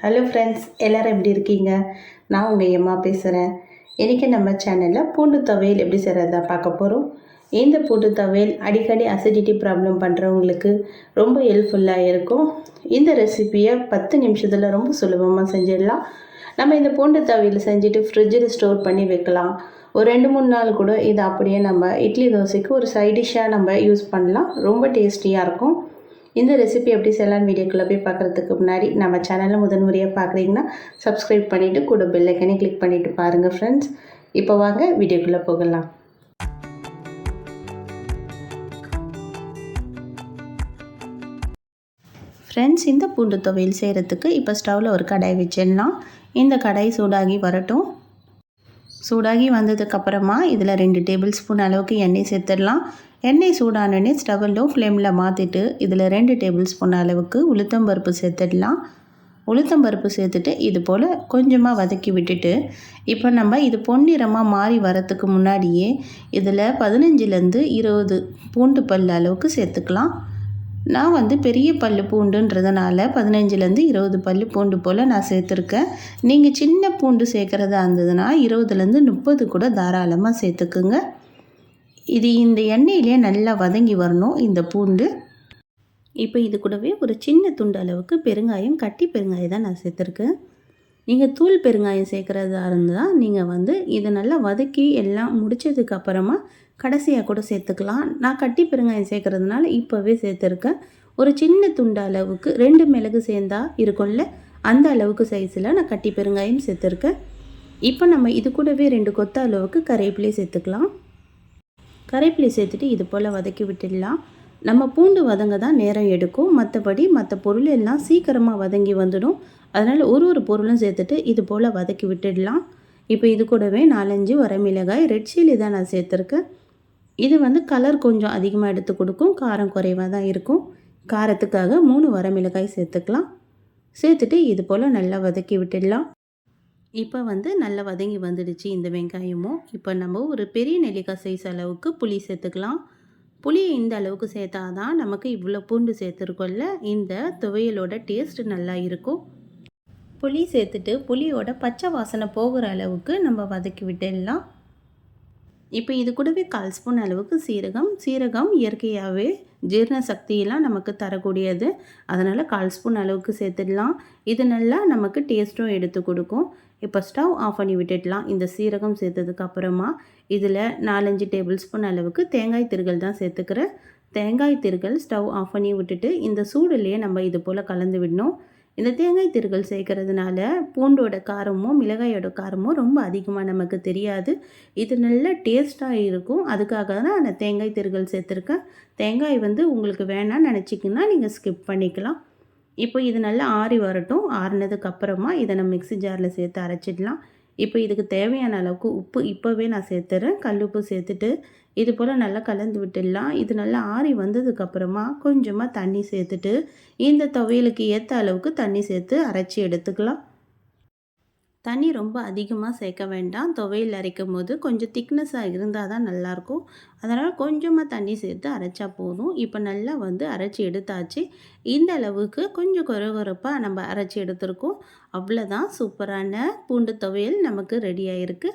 Hello friends, எல்லோரும் எப்படி இருக்கீங்க? நான் உங்கள் எம்மா பேசுகிறேன். இன்றைக்கி நம்ம சேனலில் பூண்டு துவையல் எப்படி செய்கிறதா பார்க்க போகிறோம். இந்த பூண்டு துவையல் அடிக்கடி அசிடிட்டி ப்ராப்ளம் பண்ணுறவங்களுக்கு ரொம்ப ஹெல்ப்ஃபுல்லாக இருக்கும். இந்த ரெசிப்பியை 10 நிமிஷத்தில் ரொம்ப சுலபமாக செஞ்சிடலாம். நம்ம இந்த பூண்டு துவையல் செஞ்சுட்டு ஃப்ரிட்ஜில் ஸ்டோர் பண்ணி வைக்கலாம். ஒரு 2-3 நாள் கூட இதை அப்படியே நம்ம இட்லி தோசைக்கு ஒரு சைட் டிஷ்ஷாக நம்ம யூஸ் பண்ணலாம். ரொம்ப டேஸ்டியாக இருக்கும். இந்த ரெசிபி எப்படி செய்யலான்னு வீடியோக்குள்ளே போய் பார்க்குறதுக்கு முன்னாடி நம்ம சேனலில் முதன்முறையாக பார்க்குறீங்கன்னா சப்ஸ்கிரைப் பண்ணிவிட்டு கூட பெல் ஐக்கனே கிளிக் பண்ணிவிட்டு பாருங்கள் ஃப்ரெண்ட்ஸ். இப்போ வாங்க வீடியோக்குள்ளே போகலாம். ஃப்ரெண்ட்ஸ், இந்த பூண்டு துவையல் செய்கிறதுக்கு இப்போ ஸ்டவ்வில் ஒரு கடாய் வச்சிடலாம். இந்த கடாய் சூடாகி வரட்டும். சூடாகி வந்ததுக்கப்புறமா இதில் 2 டேபிள் ஸ்பூன் அளவுக்கு எண்ணெய் சேர்த்துடலாம். எண்ணெய் சூடானோடனே ஸ்டவ்வை லோ ஃப்ளேமில் மாற்றிட்டு இதில் 2 டேபிள் ஸ்பூன் அளவுக்கு உளுத்தம்பருப்பு சேர்த்துடலாம். உளுத்தம்பருப்பு சேர்த்துட்டு இது போல் கொஞ்சமாக வதக்கி விட்டுட்டு இப்போ நம்ம இது பொன்னிறமாக மாறி வரத்துக்கு முன்னாடியே இதில் 15லேருந்து 20 பூண்டு பல் அளவுக்கு சேர்த்துக்கலாம். நான் பெரிய பல் பூண்டுன்றதுனால 15லேருந்து 20 பல் பூண்டு போல் நான் சேர்த்துருக்கேன். நீங்கள் சின்ன பூண்டு சேர்க்குறதா இருந்ததுன்னா 20லேருந்து 30 கூட தாராளமாக சேர்த்துக்குங்க. இது இந்த எண்ணெயிலே நல்லா வதங்கி வரணும் இந்த பூண்டு. இப்போ இது கூடவே ஒரு சின்ன துண்டு அளவுக்கு பெருங்காயம், கட்டி பெருங்காயம் தான் நான் சேர்த்துருக்கேன். நீங்கள் தூள் பெருங்காயம் சேர்க்குறதா இருந்தால் நீங்கள் இதை நல்லா வதக்கி எல்லாம் முடித்ததுக்கப்புறமா கடைசியாக கூட சேர்த்துக்கலாம். நான் கட்டி பெருங்காயம் சேர்க்குறதுனால இப்போவே சேர்த்துருக்கேன். ஒரு சின்ன துண்டு அளவுக்கு 2 மிளகு சேர்ந்தா இருக்கும்ல, அந்த அளவுக்கு சைஸில் நான் கட்டி பெருங்காயம் சேர்த்துருக்கேன். இப்போ நம்ம இது கூடவே 2 கொத்த அளவுக்கு கறிவேப்பிலை சேர்த்துக்கலாம். கறிவேப்பிலை சேர்த்துட்டு இது போல் வதக்கி விட்டுடலாம். நம்ம பூண்டு வதங்க தான் நேரம் எடுக்கும், மற்றபடி மற்ற பொருள் எல்லாம் சீக்கிரமாக வதங்கி வந்துடும். அதனால் ஒரு பொருளும் சேர்த்துட்டு இது போல் வதக்கி விட்டுடலாம். இப்போ இது கூடவே 4-5 வரமிளகாய், ரெட் சில்லி தான் நான் சேர்த்துருக்கேன். இது கலர் கொஞ்சம் அதிகமாக எடுத்து கொடுக்கும், காரம் குறைவாக தான் இருக்கும். காரத்துக்காக 3 வரமிளகாய் சேர்த்துக்கலாம். சேர்த்துட்டு இது போல் நல்லா வதக்கி விட்டுடலாம். இப்போ நல்லா வதங்கி வந்துடுச்சு இந்த வெங்காயமும். இப்போ நம்ம ஒரு பெரிய நெல்லிக்காய் சைஸ் அளவுக்கு புளி சேர்த்துக்கலாம். புளியை இந்த அளவுக்கு சேர்த்தா தான் நமக்கு இவ்வளோ பூண்டு சேர்த்துருக்கோம்ல, இந்த துவையலோட டேஸ்ட் நல்லா இருக்கும். புளி சேர்த்துட்டு புளியோட பச்சை வாசனை போகிற அளவுக்கு நம்ம வதக்கி விட்டுடலாம். இப்போ இது கூடவே 1/4 ஸ்பூன் அளவுக்கு சீரகம் இயற்கையாகவே ஜீரண சக்தியெல்லாம் நமக்கு தரக்கூடியது. அதனால் 1/4 ஸ்பூன் அளவுக்கு சேர்த்துடலாம். இது நல்லா நமக்கு டேஸ்ட்டும் எடுத்து கொடுக்கும். இப்போ ஸ்டவ் ஆஃப் பண்ணி விட்டுடலாம். இந்த சீரகம் சேர்த்ததுக்கப்புறமா இதில் 4-5 டேபிள் ஸ்பூன் அளவுக்கு தேங்காய் திருகல் தான் சேர்த்துக்கிறேன். தேங்காய் திருகல் ஸ்டவ் ஆஃப் பண்ணி விட்டுட்டு இந்த சூடுலேயே நம்ம இது போல் கலந்து விடணும். இந்த தேங்காய் திருகல் சேர்க்கறதுனால பூண்டோட காரமும் மிளகாயோட காரமும் ரொம்ப அதிகமாக நமக்கு தெரியாது. இது நல்ல டேஸ்ட்டாக இருக்கும். அதுக்காக தான் நான் தேங்காய் திருகல் சேர்த்துருக்கேன். தேங்காய் உங்களுக்கு வேணாம்னு நினச்சிங்கன்னா நீங்கள் ஸ்கிப் பண்ணிக்கலாம். இப்போ இது நல்லா ஆறி வரட்டும். ஆறினதுக்கப்புறமா இதை நம்ம மிக்ஸி ஜாரில் சேர்த்து அரைச்சிடலாம். இப்போ இதுக்கு தேவையான அளவுக்கு உப்பு இப்போவே நான் சேர்த்துறேன். கல்லுப்பு சேர்த்துட்டு இது போல் நல்லா கலந்து விட்டுடலாம். இது நல்லா ஆறி வந்ததுக்கப்புறமா கொஞ்சமாக தண்ணி சேர்த்துட்டு இந்த துவையலுக்கு ஏற்ற அளவுக்கு தண்ணி சேர்த்து அரைச்சி எடுத்துக்கலாம். தண்ணி ரொம்ப அதிகமாக சேர்க்க வேண்டாம். துவையல் அரைக்கும் போது கொஞ்சம் திக்னஸாக இருந்தால் தான் நல்லாயிருக்கும். அதனால் கொஞ்சமாக தண்ணி சேர்த்து அரைச்சா போதும். இப்போ நல்லா அரைச்சி எடுத்தாச்சு. இந்த அளவுக்கு கொஞ்சம் கொரகொரப்பாக நம்ம அரைச்சி எடுத்துருக்கோம். அவ்வளோதான், சூப்பரான பூண்டு துவையல் நமக்கு ரெடி ஆகிருக்கு.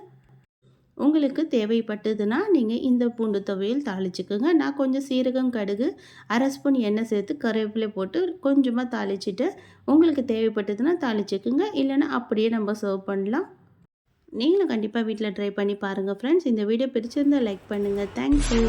உங்களுக்கு தேவைப்பட்டதுன்னா நீங்கள் இந்த பூண்டு துவையல் தாளிச்சுக்கோங்க. நான் கொஞ்சம் சீரகம், கடுகு, 1/2 ஸ்பூன் எண்ணெய் சேர்த்து கருவேப்பிலை போட்டு கொஞ்சமாக தாளிச்சிட்டு உங்களுக்கு தேவைப்பட்டதுன்னா தாளிச்சுக்குங்க. இல்லைன்னா அப்படியே நம்ம சர்வ் பண்ணலாம். நீங்களும் கண்டிப்பாக வீட்டில் ட்ரை பண்ணி பாருங்கள் ஃப்ரெண்ட்ஸ். இந்த வீடியோ பிடிச்சிருந்தால் லைக் பண்ணுங்கள். தேங்க்யூ.